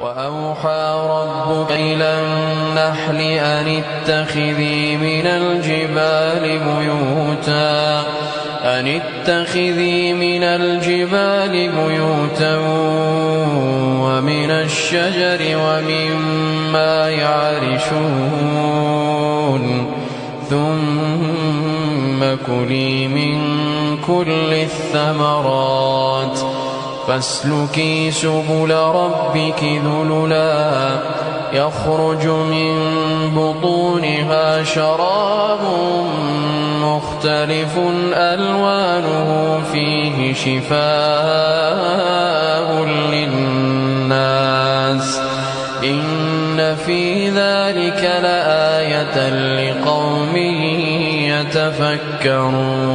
وأوحى ربك إلى النحل أن اتخذي من الجبال بيوتا ومن الشجر ومما يعرشون ثم كلي من كل الثمرات فاسلكي سبل ربك ذللا يخرج من بطونها شراب مختلف ألوانه فيه شفاء للناس إن في ذلك لآية لقوم يتفكرون